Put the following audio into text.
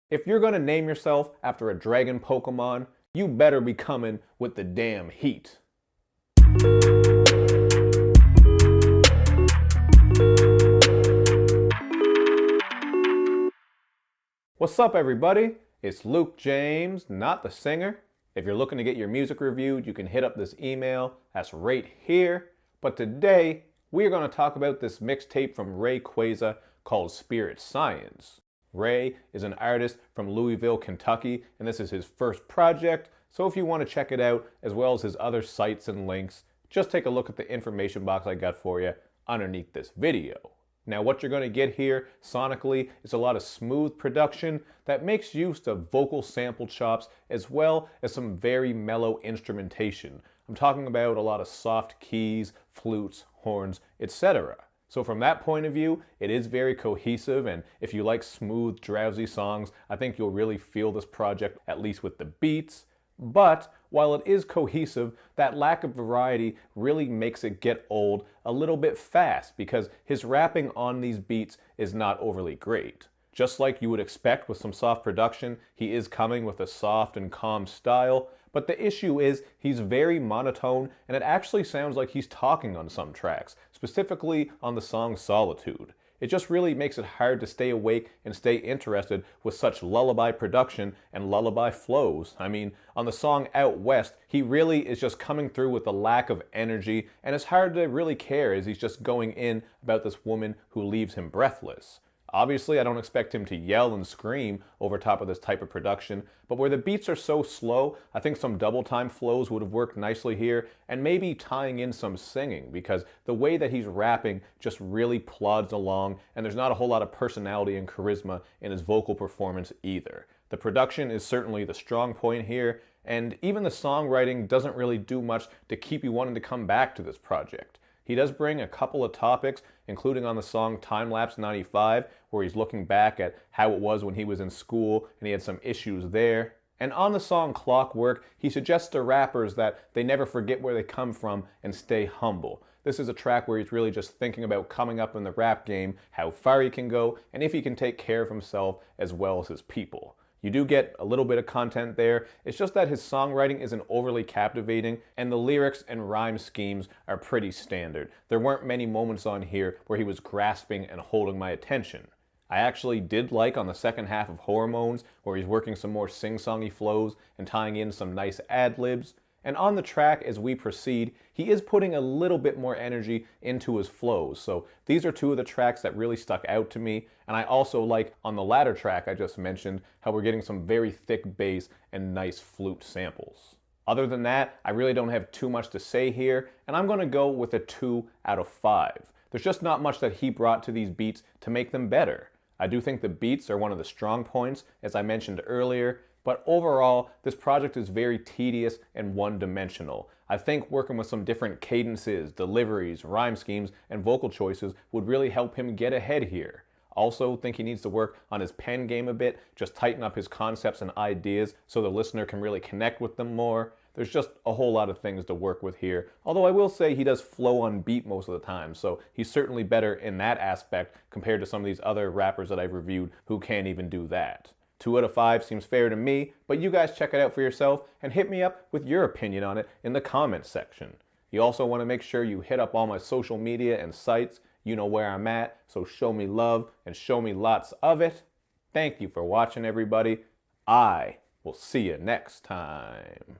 If you're gonna name yourself after a dragon Pokemon, you better be coming with the damn heat. What's up, everybody? It's Luke James, not the singer. If you're looking to get your music reviewed, you can hit up this email. That's right here. But today, we're going to talk about this mixtape from Ray-Quayza called Spiritscience. Ray is an artist from Louisville, Kentucky, and this is his first project. So if you want to check it out, as well as his other sites and links, just take a look at the information box I got for you underneath this video. Now what you're going to get here sonically is a lot of smooth production that makes use of vocal sample chops as well as some very mellow instrumentation. I'm talking about a lot of soft keys, flutes, horns, etc. So from that point of view, it is very cohesive, and if you like smooth, drowsy songs, I think you'll really feel this project, at least with the beats. But while it is cohesive, that lack of variety really makes it get old a little bit fast because his rapping on these beats is not overly great. Just like you would expect with some soft production, he is coming with a soft and calm style, but the issue is he's very monotone and it actually sounds like he's talking on some tracks, specifically on the song Solitude. It just really makes it hard to stay awake and stay interested with such lullaby production and lullaby flows. I mean, on the song Out West, he really is just coming through with a lack of energy, and it's hard to really care as he's just going in about this woman who leaves him breathless. Obviously, I don't expect him to yell and scream over top of this type of production, but where the beats are so slow, I think some double time flows would have worked nicely here, and maybe tying in some singing, because the way that he's rapping just really plods along, and there's not a whole lot of personality and charisma in his vocal performance either. The production is certainly the strong point here, and even the songwriting doesn't really do much to keep you wanting to come back to this project. He does bring a couple of topics, including on the song Time Lapse 95, where he's looking back at how it was when he was in school and he had some issues there. And on the song Clockwork, he suggests to rappers that they never forget where they come from and stay humble. This is a track where he's really just thinking about coming up in the rap game, how far he can go, and if he can take care of himself as well as his people. You do get a little bit of content there. It's just that his songwriting isn't overly captivating, and the lyrics and rhyme schemes are pretty standard. There weren't many moments on here where he was grasping and holding my attention. I actually did like on the second half of Whoremoans, where he's working some more sing-songy flows and tying in some nice ad-libs. And on the track as we proceed, he is putting a little bit more energy into his flows. So these are two of the tracks that really stuck out to me. And I also like on the latter track I just mentioned how we're getting some very thick bass and nice flute samples. Other than that, I really don't have too much to say here, and I'm going to go with a 2 out of 5. There's just not much that he brought to these beats to make them better. I do think the beats are one of the strong points, as I mentioned earlier, but overall, this project is very tedious and one-dimensional. I think working with some different cadences, deliveries, rhyme schemes, and vocal choices would really help him get ahead here. Also, think he needs to work on his pen game a bit, just tighten up his concepts and ideas so the listener can really connect with them more. There's just a whole lot of things to work with here, although I will say he does flow on beat most of the time, so he's certainly better in that aspect compared to some of these other rappers that I've reviewed who can't even do that. 2 out of 5 seems fair to me, but you guys check it out for yourself and hit me up with your opinion on it in the comments section. You also want to make sure you hit up all my social media and sites. You know where I'm at, so show me love and show me lots of it. Thank you for watching, everybody. I will see you next time.